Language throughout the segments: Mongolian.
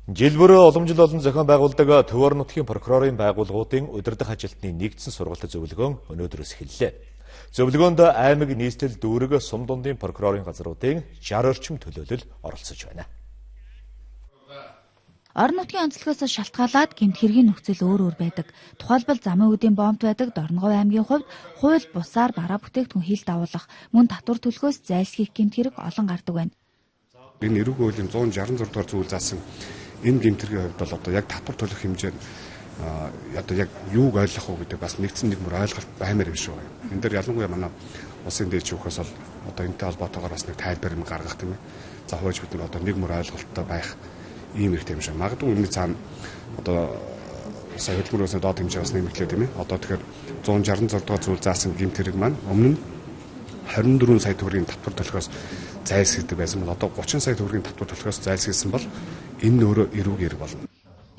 Жил бүрөө уламжлал болон зохион байгуулдаг Төв орон нутгийн прокурорын байгууллагуудын удирдах ажилтны нэгдсэн сургалт зөвлөгөөн өнөөдрөөс эхэллээ. Зөвлөгөөнд аймаг нийслэл дүүрэг сум дундын прокурорын газруудын 60 орчим төлөөлөл оролцож байна. Орон нутгийн онцлогоос шалтгаалаад гэмт хэргийн нөхцөл өөр байдаг. Тухайлбал замын үдийн бомбт байдаг Дорногов аймгийн хувьд хууль бусаар бараа бүтээгдэхүүн хил давуулах, мөн татвар төлөхөөс зайлсхийх гэмт хэрэг олон гардаг байна. Энэ эрүүг хуулийн 166 дугаар зүйл заасан энэ гэмт хэргийн хувьд бол одоо яг татвар төлөх хэмжээ одоо яг юуг ойлгох уу гэдэг бас нэгдсэн нэг мөр ойлголт баймаар юм шүү. Энэ дээр ялангуяа манай улсын дээд шүүхээс бол одоо энэтэй холбоотойгоор бас нэг тайлбар юм гаргах тийм ээ. За хууч бид нар одоо нэг мөр ойлголттой байх ийм их юм шиг. Магадгүй үүний цаана одоо сая хөдөлмөрөөс доод хэмжээ бас нэмэгдлээ тийм ээ. Одоо тэгэхээр 166 дугаар зүйл заасан гэмт хэрэг маань өмнө нь 24 сая төгрөгийн татвар төлөхөөс зайлсхийдэг байсан бол одоо 30 сая төгрөгийн татвар төлөхөөс зайлсхийсэн бол энэ нь өөрөө эрүүг хэрэг болно.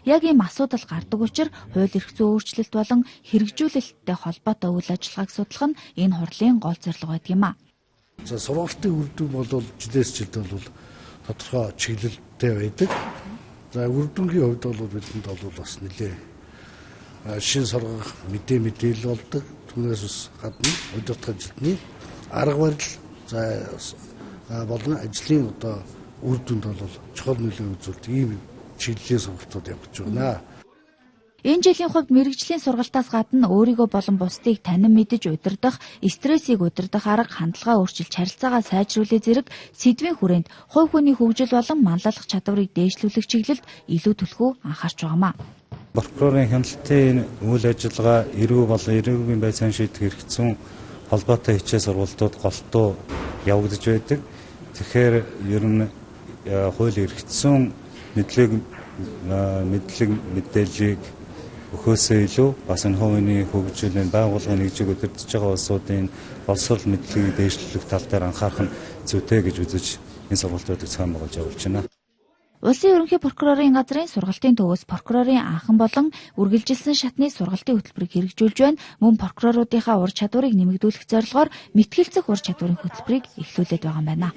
Яг ийм асуудал гардаг учраас хууль эрх зүйн өөрчлөлт болон хэрэгжүүлэлттэй холбоотой үйл ажиллагааг судлах нь энэ хурлын гол зорилго байдаг юм а. За сургалтын үр дүн бол жилээс жилд бол тодорхой чиглэлтэй байдаг. За үр дүнгийн хувьд бол бидэнд бол бас нэлээ шин сургах мэдээлэл болдог. Түүнээс бас гадна удирдах ажилтны арга барил болон ажлын одоо үр дүнд бол чухал нөлөө үзүүлдэг ийм чиглэлийн сургалтууд явагдаж байна. Энэ жилийн хувьд мэрэгжлийн сургалтаас гадна өөрийгөө болон бусдыг танин мэдэж удирдах, стрессийг удирдах арга хандлага өөрчилж харилцаагаа сайжруулах зэрэг сэдвийн хүрээнд хувь хүний хөгжил болон манлайлах чадварыг дээшлүүлэх чиглэлд илүү түлхүү анхаарч байгаамаа. Прокурорын хяналтын үйл ажиллагаа эрүү болон эрүүгийн байцаан шийдэх эрх зүйн холбоотой хичээл сургалтууд голтуу явагдаж байдаг. Тэгэхээр ер нь хууль эрх зүйн мэдээллийг өгөхөөсөө илүү бас энэ хувийн хөгжлийн байгууллагын нэгжийг удирдах байгаа улсуудын боловсрол мэдлэгийг дээшлүүлэх тал дээр анхаарах нь зүйтэй гэж үзэж энэ сургалтуудыг цаан байгуулж явуулж байна. Улсын ерөнхий прокурорын газрын сургалтын төвөөс прокурорын анхан болон үргэлжилсэн шатны сургалтын хөтөлбөрийг хэрэгжүүлж байна. Мөн прокуроруудынхаа ур чадварыг нэмэгдүүлэх зорилгоор мэтгэлцэх ур чадварын хөтөлбөрийг эхлүүлээд байгаа юм байна.